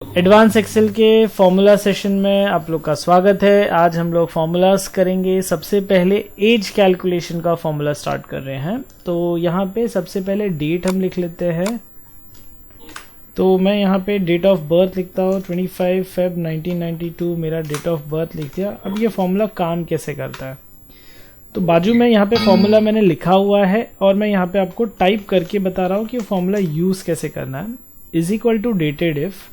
Advance Excel के formula session में आप लोग का स्वागत है। आज हम लोग फॉर्मूलाज करेंगे। सबसे पहले एज कैलकुलेशन का फॉर्मूला स्टार्ट कर रहे हैं। तो यहाँ पे सबसे पहले डेट हम लिख लेते हैं। तो मैं यहाँ पे डेट ऑफ बर्थ लिखता हूँ 25 फेब 1992 मेरा डेट ऑफ बर्थ लिख दिया। अब ये फॉर्मूला काम कैसे करता है, तो बाजू में यहाँ पे फॉर्मूला मैंने लिखा हुआ है और मैं यहाँ पे आपको टाइप करके बता रहा हूँ कि फॉर्मूला यूज़ कैसे करना है। Is equal to dated if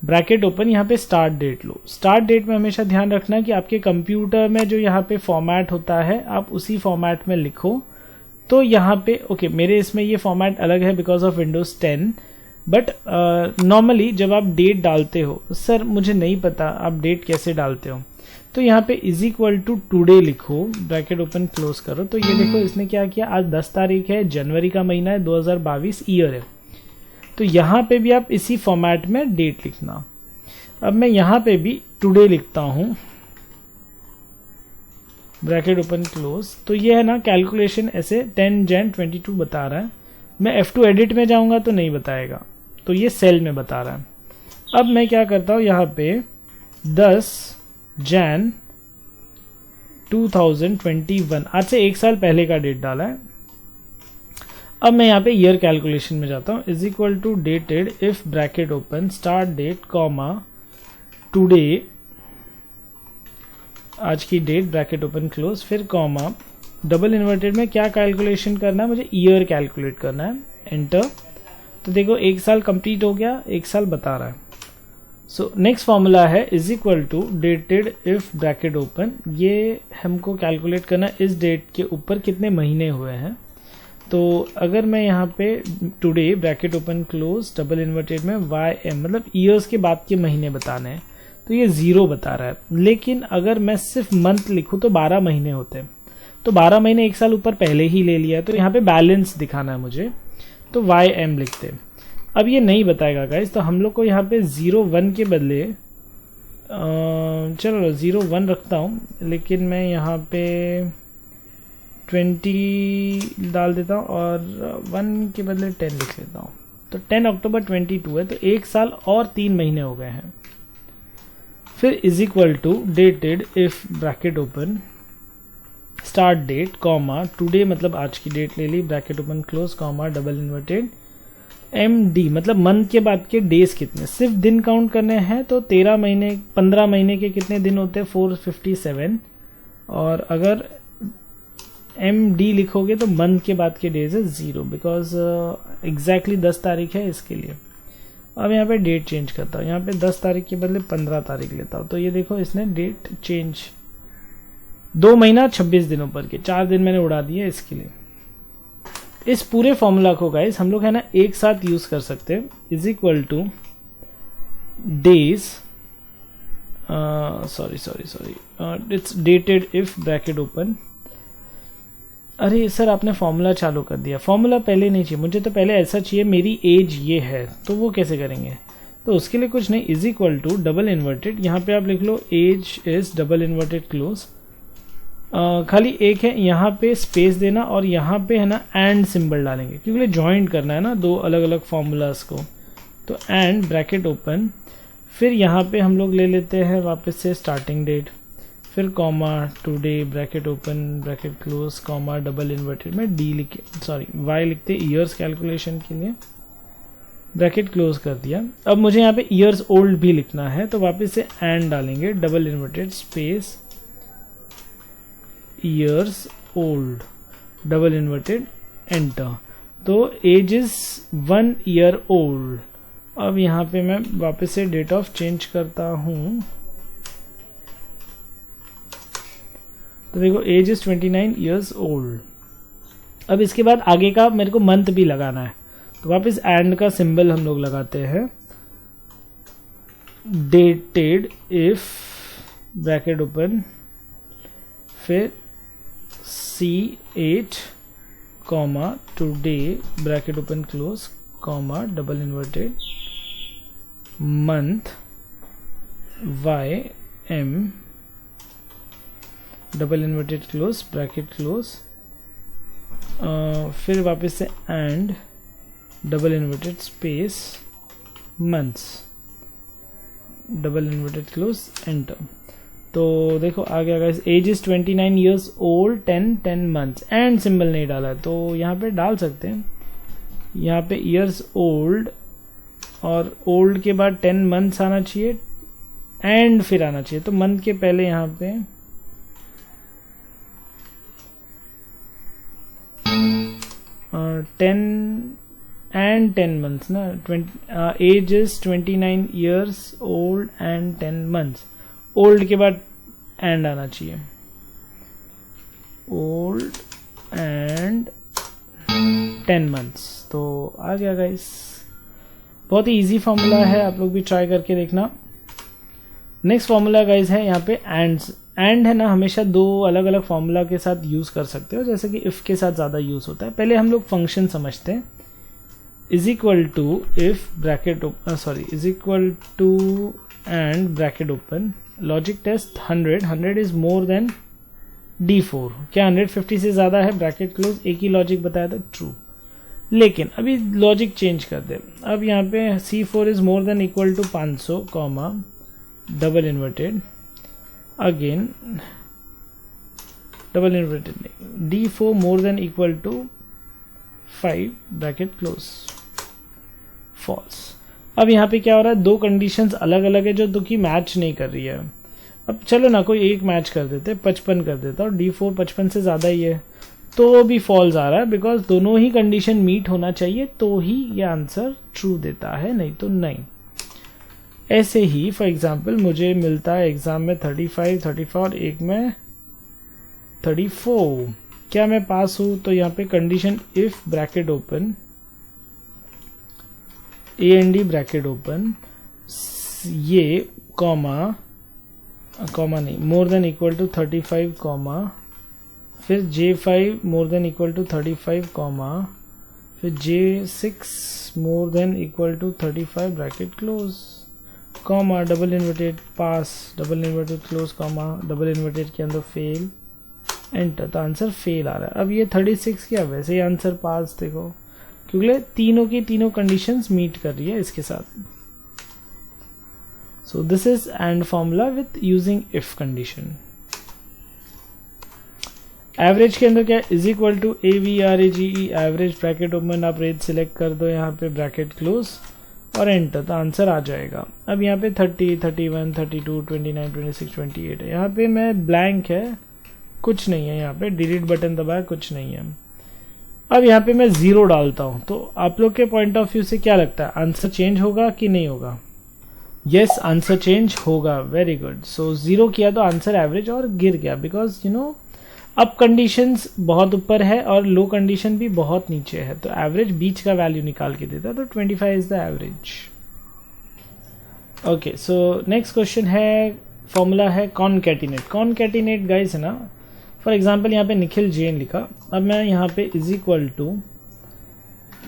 bracket open, यहाँ पे स्टार्ट डेट लो। स्टार्ट डेट में हमेशा ध्यान रखना कि आपके कंप्यूटर में जो यहाँ पे फॉर्मेट होता है आप उसी फॉर्मेट में लिखो। तो यहाँ पे ओके मेरे इसमें ये फॉर्मेट अलग है because of Windows 10, but normally जब आप डेट डालते हो, सर मुझे नहीं पता आप डेट कैसे डालते हो, तो यहाँ पे इज इक्वल टू टूडे लिखो, ब्रैकेट ओपन क्लोज करो। तो ये देखो इसने क्या किया, आज 10 तारीख है, जनवरी का महीना है, 2022 ईयर है। तो यहाँ पे भी आप इसी फॉर्मेट में डेट लिखना। अब मैं यहाँ पे भी टुडे लिखता हूँ, ब्रैकेट ओपन क्लोज। तो ये है ना कैलकुलेशन ऐसे 10 जन 22 बता रहा है। मैं F2 एडिट में जाऊँगा तो नहीं बताएगा, तो ये सेल में बता रहा है। अब मैं क्या करता हूँ, यहाँ पे 10 जन 2021 आज से एक साल पहले का डेट डाला है। अब मैं यहाँ पे ईयर कैलकुलेशन में जाता हूँ। Is equal to dated if bracket open start date comma today, आज की डेट ब्रैकेट ओपन क्लोज, फिर कॉमा डबल इन्वर्टेड में क्या कैलकुलेशन करना है, मुझे ईयर कैलकुलेट करना है, एंटर। तो देखो एक साल कंप्लीट हो गया, एक साल बता रहा है। सो नेक्स्ट फॉर्मूला है is equal to dated if bracket open, ये हमको कैलकुलेट करना है इस डेट के ऊपर कितने महीने हुए हैं। तो अगर मैं यहाँ पे today bracket open close double inverted में YM मतलब ईयर्स के बाद के महीने बताने हैं, तो ये 0 बता रहा है। लेकिन अगर मैं सिर्फ मंथ लिखूँ तो 12 महीने होते हैं, तो 12 महीने एक साल ऊपर पहले ही ले लिया है, तो यहाँ पे बैलेंस दिखाना है मुझे, तो YM लिखते हैं। अब ये नहीं बताएगा गाइस, तो हम लोग को यहाँ पे 01 के बदले चलो 01 रखता हूँ, लेकिन मैं यहाँ पे 20 डाल देता हूँ और 1 के बदले 10 लिख लेता हूँ। तो 10 अक्टूबर 22 है, तो एक साल और 3 महीने हो गए हैं। फिर is equal to dated if bracket open start date comma today मतलब आज की डेट ले ली, bracket open close comma double inverted MD मतलब मंथ के बाद के डेज कितने, सिर्फ दिन काउंट करने हैं। तो 15 महीने के कितने दिन होते हैं, 457। और अगर MD लिखोगे तो मंथ के बाद के डेज है 0, बिकॉज एग्जैक्टली 10 तारीख है इसके लिए। अब यहाँ पे डेट चेंज करता हूँ, यहाँ पे 10 तारीख के बदले 15 तारीख लेता हूँ। तो ये देखो इसने डेट चेंज 2 महीना 26 दिनों पर के 4 दिन मैंने उड़ा दिए इसके लिए। इस पूरे फॉर्मूला को गाइस हम लोग है ना एक साथ यूज कर सकते हैं। Is equal two days sorry it's dated if bracket open. अरे सर आपने फॉर्मूला चालू कर दिया, फॉर्मूला पहले नहीं चाहिए मुझे, तो पहले ऐसा चाहिए मेरी एज ये है, तो वो कैसे करेंगे। तो उसके लिए कुछ नहीं, is equal to double inverted, यहाँ पे आप लिख लो age is double inverted close. खाली एक है यहाँ पे स्पेस देना और यहाँ पे है ना एंड सिंबल डालेंगे, क्योंकि ज्वाइंट करना है ना दो अलग अलग फॉर्मूलाज को। तो एंड ब्रैकेट ओपन, फिर यहाँ पे हम लोग ले लेते हैं वापस से स्टार्टिंग डेट, फिर comma today bracket open bracket close comma double inverted में Y लिखते ईयर्स कैलकुलेशन के लिए, ब्रैकेट क्लोज कर दिया। अब मुझे यहाँ पे ईयर्स ओल्ड भी लिखना है, तो वापस से एंड डालेंगे, double inverted space years old double inverted enter. तो एज इज 1 ईयर ओल्ड। अब यहाँ पे मैं वापस से डेट ऑफ चेंज करता हूँ, तो देखो एज इज 29 ईयर्स ओल्ड। अब इसके बाद आगे का मेरे को मंथ भी लगाना है, तो वापस एंड का सिंबल हम लोग लगाते हैं, डेटेड इफ ब्रैकेट ओपन फिर C8 comma today bracket open close comma double inverted month YM double inverted close bracket close, फिर वापस से and double inverted space months. Double inverted close enter. तो देखो आ गया guys, age is 29 years old 10 months and symbol नहीं डाला है, तो यहाँ पे डाल सकते हैं। यहाँ पे ईयर्स ओल्ड और ओल्ड के बाद 10 मंथ्स आना चाहिए एंड फिर आना चाहिए, तो मंथ के पहले यहाँ पे 10 months ना, age is 29 years old and 10 months, old के बाद एंड आना चाहिए, ओल्ड एंड 10 मंथ्स। तो आ गया गाइस, बहुत ही इजी फॉर्मूला है, आप लोग भी ट्राई करके देखना। नेक्स्ट फॉर्मूला गाइस है यहाँ पे एंड है ना, हमेशा दो अलग अलग फॉर्मूला के साथ यूज कर सकते हो, जैसे कि इफ के साथ ज़्यादा यूज होता है। पहले हम लोग फंक्शन समझते हैं, is equal to if bracket is equal to and bracket open, logic test 100 is more than D4, क्या 150 से ज़्यादा है, ब्रैकेट क्लोज, एक ही लॉजिक बताया था ट्रू। लेकिन अभी लॉजिक चेंज कर दे, अब यहाँ पे C4 is more than equal to 500 comma double inverted, again double inverted नहीं, D4 more than equal to 5 bracket close, false. अब यहाँ पे क्या हो रहा है, दो कंडीशंस अलग अलग है जो दो की मैच नहीं कर रही है। अब चलो ना कोई एक मैच कर देते, 55 कर देता, और D4 55 से ज़्यादा ही है, तो भी फॉल्स आ रहा है, बिकॉज दोनों ही कंडीशन मीट होना चाहिए तो ही ये आंसर ट्रू देता है, नहीं तो नहीं। ऐसे ही फॉर एग्जाम्पल मुझे मिलता है एग्जाम में 35 और एक में 34, क्या मैं पास हूं? तो यहाँ पे condition if bracket open AND bracket open, ये कॉमा नहीं, more than equal to 35 comma, फिर J5 more than equal to 35 comma, फिर J6 more than equal to 35 bracket close, comma double inverted pass, double inverted close, comma double inverted के अंदर fail, enter. तो answer fail आ रहा है। अब ये 36 क्या, वैसे ही आंसर पास, देखो क्योंकि तीनों की तीनों कंडीशंस मीट कर रही है इसके साथ। So this is and formula with using if condition. Average के अंदर क्या, is equal to AVRAGE, average bracket open, आप रेट सिलेक्ट कर दो, यहाँ पे ब्रैकेट क्लोज और एंटर, तो आंसर आ जाएगा। अब यहाँ पे 30, 31, 32, 29, 26, 28 है, यहाँ पे मैं ब्लैंक है, कुछ नहीं है, यहाँ पे डिलीट बटन दबाया, कुछ नहीं है। अब यहाँ पे मैं 0 डालता हूँ, तो आप लोग के पॉइंट ऑफ व्यू से क्या लगता है, आंसर चेंज होगा कि नहीं होगा? यस, आंसर चेंज होगा, वेरी गुड। सो 0 किया तो आंसर एवरेज और गिर गया, बिकॉज यू नो अब कंडीशंस बहुत ऊपर है और लो कंडीशन भी बहुत नीचे है, तो एवरेज बीच का वैल्यू निकाल के देता है, तो 25 is the average. Okay, so next question है, फॉर्मूला है कॉनकैटिनेट। कॉनकैटिनेट गाइस है ना, फॉर एग्जांपल यहाँ पे निखिल जैन लिखा, अब मैं यहाँ पे इज इक्वल टू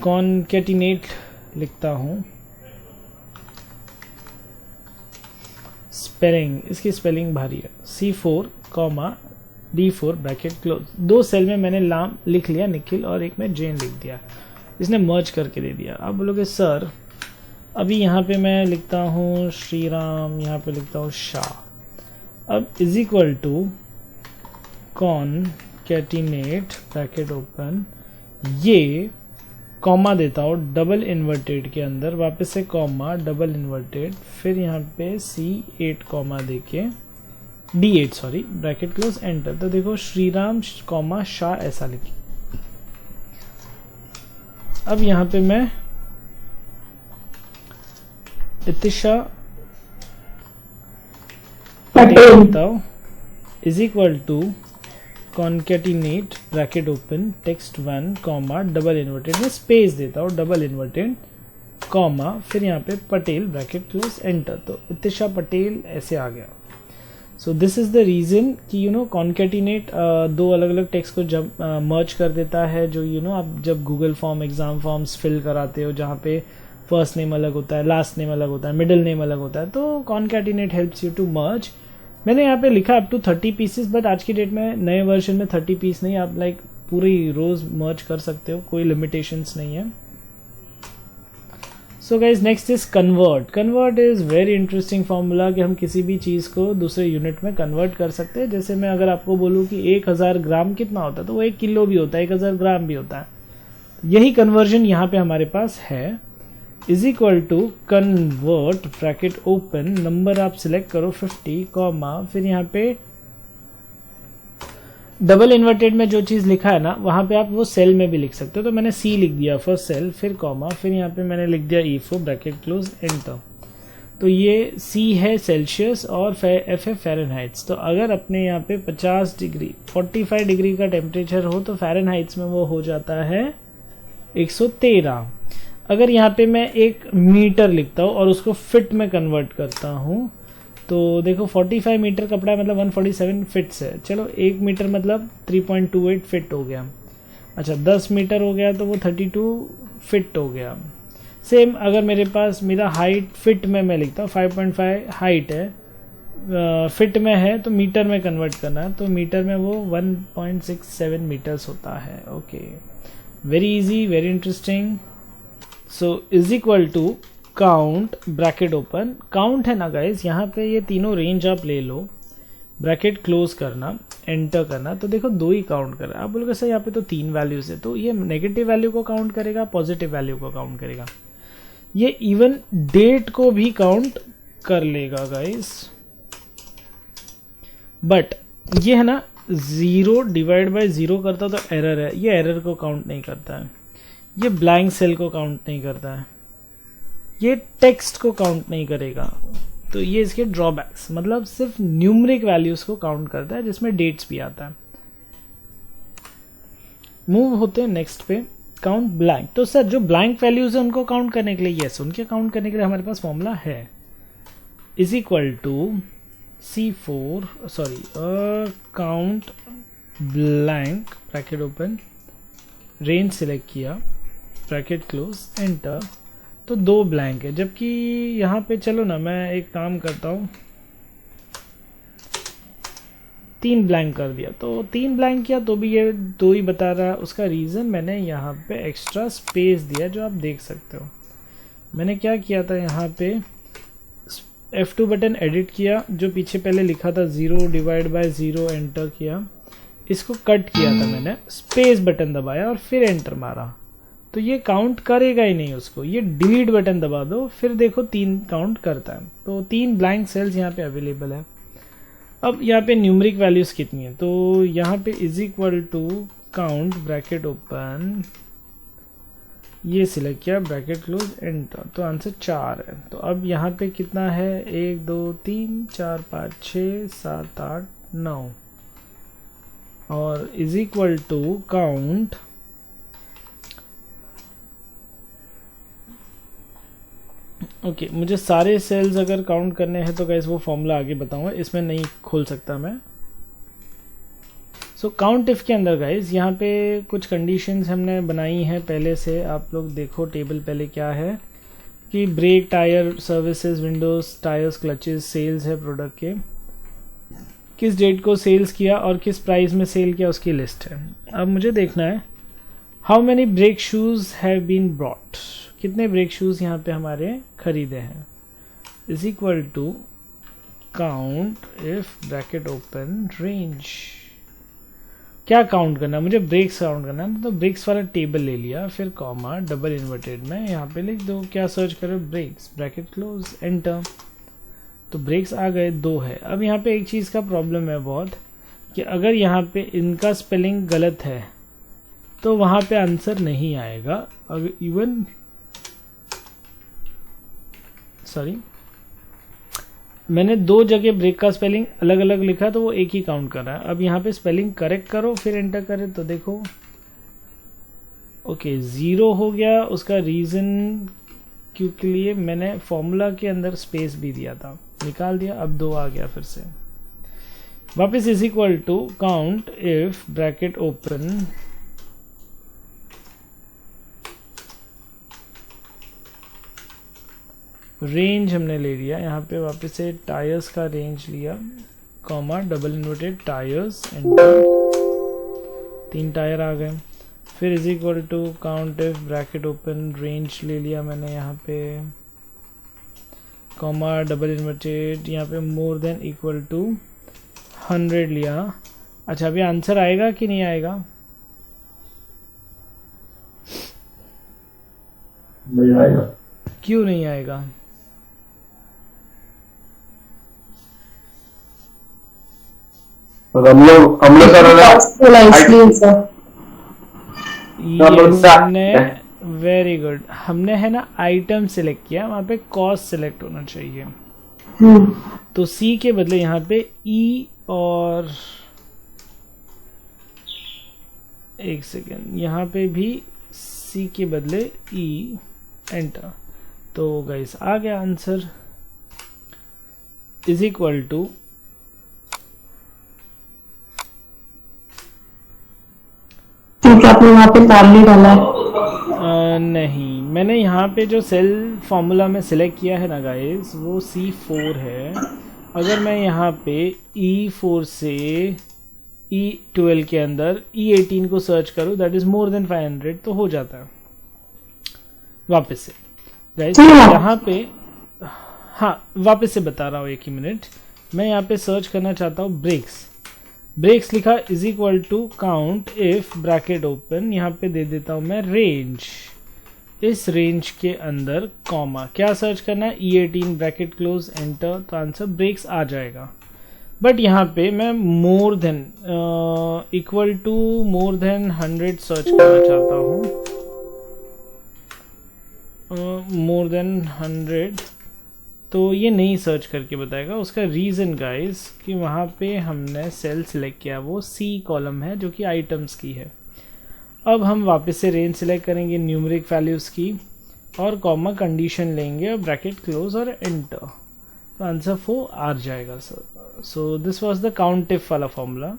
कॉनकैटिनेट लिखता हूँ, स्पेलिंग, इसकी स्पेलिंग भारी है, C4 comma D4 bracket close, दो सेल में मैंने नाम लिख लिया निखिल और एक में जैन लिख दिया, इसने मर्ज करके दे दिया। अब बोलोगे सर अभी यहाँ पे मैं लिखता हूँ श्रीराम, यहाँ पे लिखता हूँ शाह। अब is equal to concatenate bracket open, ये कॉमा देता हूँ डबल इन्वर्टेड के अंदर, वापस से कॉमा डबल इन्वर्टेड, फिर यहाँ पे C8 कॉमा देके D8 sorry bracket close, enter. तो देखो श्रीराम कॉमा शाह ऐसा लिखी। अब यहाँ पे मैं इतिशा पटेल लिखता हूँ, is equal to concatenate bracket open text 1 comma double inverted में स्पेस देता हूँ, डबल इन्वर्टेड कॉमा, फिर यहाँ पे पटेल ब्रैकेट क्लोज, एंटर। तो इतिशा पटेल ऐसे आ गया। So this is the reason कि यू नो कॉनकैटिनेट दो अलग अलग टेक्स्ट को जब मर्ज कर देता है, जो यू नो आप जब Google form exam forms fill कराते हो जहाँ पे फर्स्ट नेम अलग होता है, लास्ट नेम अलग होता है, मिडिल नेम अलग होता है, तो concatenate helps you to merge. मैंने यहाँ पे लिखा अप टू 30 पीसेस, बट आज की डेट में नए वर्जन में 30 पीस नहीं, आप लाइक पूरी रोज मर्ज कर सकते हो, कोई लिमिटेशंस नहीं है। So guys next is convert. Convert is very interesting formula कि हम किसी भी चीज़ को दूसरे यूनिट में कन्वर्ट कर सकते हैं। जैसे मैं अगर आपको बोलूँ कि 1000 ग्राम कितना होता है, तो वो 1 किलो भी होता है, 1000 ग्राम भी होता है। यही कन्वर्जन यहाँ पे हमारे पास है। Is equal to convert bracket open, number आप सिलेक्ट करो 50 कॉमा, फिर यहाँ पे डबल इन्वर्टेड में जो चीज़ लिखा है ना, वहाँ पे आप वो सेल में भी लिख सकते हो। तो मैंने सी लिख दिया फर्स्ट सेल, फिर कॉमा, फिर यहाँ पे मैंने लिख दिया E4 ब्रैकेट क्लोज एंटर। तो ये सी है सेल्सियस और एफ है फ़ारेनहाइट्स। तो अगर अपने यहाँ पे 50 डिग्री 45 डिग्री का टेम्परेचर हो तो फ़ारेनहाइट्स में वो हो जाता है 113। अगर यहाँ पे मैं 1 मीटर लिखता हूँ और उसको फिट में कन्वर्ट करता हूँ, तो देखो 45 मीटर कपड़ा मतलब 147 फिट्स है। चलो 1 मीटर मतलब 3.28 फिट हो गया। अच्छा 10 मीटर हो गया तो वो 32 फिट हो गया। सेम अगर मेरे पास मेरा हाइट फिट में मैं लिखता हूँ 5.5 हाइट है, फिट में है तो मीटर में कन्वर्ट करना है, तो मीटर में वो 1.67 मीटर्स होता है। Okay, very easy, very interesting. So is equal to count bracket open, count है ना गाइज, यहाँ पे ये तीनों रेंज आप ले लो, ब्रैकेट क्लोज करना, एंटर करना। तो देखो 2 ही काउंट कर रहा है। आप बोलोगे सर यहाँ पे तो 3 वैल्यूज है, तो ये नेगेटिव वैल्यू को काउंट करेगा, पॉजिटिव वैल्यू को काउंट करेगा, ये इवन डेट को भी काउंट कर लेगा गाइज। बट ये है ना 0 डिवाइड बाय 0 करता तो एरर है, ये एरर को काउंट नहीं करता है, ये ब्लैंक सेल को काउंट नहीं करता है, ये टेक्स्ट को काउंट नहीं करेगा। तो ये इसके ड्रॉबैक्स, मतलब सिर्फ न्यूमरिक वैल्यूज को काउंट करता है जिसमें डेट्स भी आता है। मूव होते हैं नेक्स्ट पे, काउंट ब्लैंक। तो सर जो ब्लैंक वैल्यूज है उनको काउंट करने के लिए, यस उनके काउंट करने के लिए हमारे पास फॉर्मूला है, is equal to count blank bracket open, range select किया, ब्रैकेट क्लोज एंटर। तो 2 ब्लैंक है, जबकि यहाँ पे चलो ना मैं एक काम करता हूँ 3 ब्लैंक कर दिया। तो 3 ब्लैंक किया तो भी ये 2 ही बता रहा है। उसका रीज़न मैंने यहाँ पे एक्स्ट्रा स्पेस दिया जो आप देख सकते हो। मैंने क्या किया था, यहाँ पे F2 बटन एडिट किया, जो पीछे पहले लिखा था 0 डिवाइड बाय 0 एंटर किया, इसको कट किया था मैंने, स्पेस बटन दबाया और फिर एंटर मारा, तो ये काउंट करेगा ही नहीं उसको। ये डिलीट बटन दबा दो, फिर देखो 3 काउंट करता है। तो 3 ब्लैंक सेल्स यहाँ पे अवेलेबल है। अब यहाँ पे न्यूमरिक वैल्यूज कितनी है, तो यहाँ पे is equal to count bracket open, ये सिलेक्ट किया, ब्रैकेट क्लोज एंटर। तो आंसर 4 है। तो अब यहाँ पे कितना है, 1 2 3 4 5 6 7 8 9 और is equal to count okay मुझे सारे सेल्स अगर काउंट करने हैं तो गाइस वो फॉर्मूला आगे बताऊंगा, इसमें नहीं खोल सकता मैं। सो काउंट इफ के अंदर गाइस यहाँ पे कुछ कंडीशंस हमने बनाई हैं पहले से। आप लोग देखो टेबल पहले क्या है कि brake, tyre, services, windows, tyres, clutches, sales है प्रोडक्ट के, किस डेट को सेल्स किया और किस प्राइस में सेल किया उसकी लिस्ट है। अब मुझे देखना है how many brake shoes have been brought, कितने ब्रेक शूज़ यहाँ पे हमारे खरीदे हैं, is equal to count if bracket open range. क्या काउंट करना है मुझे, ब्रेक्स काउंट करना है, तो ब्रेक्स वाला टेबल ले लिया, फिर कॉमा डबल इन्वर्टेड में यहाँ पे लिख दो, क्या सर्च करो, ब्रेक्स, ब्रैकेट क्लोज एंटर। तो ब्रेक्स आ गए, 2 है। अब यहाँ पे एक चीज़ का प्रॉब्लम है बहुत कि अगर यहाँ पे इनका स्पेलिंग गलत है तो वहाँ पे आंसर नहीं आएगा। अगर इवन मैंने 2 जगह ब्रेक का स्पेलिंग अलग अलग लिखा तो वो एक ही काउंट कर रहा है। अब यहाँ पे स्पेलिंग करेक्ट करो फिर एंटर करें तो देखो ओके 0 हो गया। उसका रीज़न क्योंकि लिए मैंने फॉर्मूला के अंदर स्पेस भी दिया था, निकाल दिया, अब 2 आ गया फिर से वापस। Is equal to count if bracket open range हमने ले लिया, यहाँ पे वापस से टायर्स का रेंज लिया, comma double inverted tyres enter, 3 tyre आ गए। फिर is equal to count if bracket open range ले लिया मैंने यहाँ पे, कॉमा डबल इन्वर्टेड यहाँ पे मोर देन इक्वल टू 100 लिया। अच्छा अभी आंसर आएगा कि नहीं आएगा? नहीं आएगा। क्यों नहीं आएगा? हम लोग हमने वेरी गुड, हमने है ना आइटम सिलेक्ट किया, वहां पे कॉस्ट सिलेक्ट होना चाहिए। तो सी के बदले यहाँ पे ई और एक सेकेंड यहाँ पे भी सी के बदले ई एंटर। तो गाइस आ गया आंसर इज इक्वल टू आपने वहाँ पे ताली डाला है? नहीं, मैंने यहाँ पे जो सेल फॉर्मूला में सिलेक्ट किया है ना गाइस वो C4 है। अगर मैं यहाँ पे E4 से E12 के अंदर E18 को सर्च करूँ दैट इज मोर देन 500 तो हो जाता है वापस से गाइस। यहाँ पे हाँ वापस से बता रहा हूँ, एक ही मिनट। मैं यहाँ पे सर्च करना चाहता हूँ ब्रेक्स लिखा is equal to count if bracket open, यहाँ पे दे देता हूँ मैं रेंज, इस रेंज के अंदर कॉमा क्या सर्च करना है E18 ब्रैकेट क्लोज एंटर, तो आंसर ब्रेक्स आ जाएगा। बट यहाँ पे मैं more than equal to more than 100 search करना चाहता हूँ, मोर देन 100 तो ये नहीं सर्च करके बताएगा। उसका रीज़न गाइस कि वहाँ पे हमने सेल सिलेक्ट किया वो सी कॉलम है जो कि आइटम्स की है। अब हम वापस से रेंज सिलेक्ट करेंगे न्यूमेरिक वैल्यूज़ की और कॉमा कंडीशन लेंगे और ब्रैकेट क्लोज और एंटर, तो आंसर 4 आ जाएगा sir. So this was the count if वाला फॉर्मूला।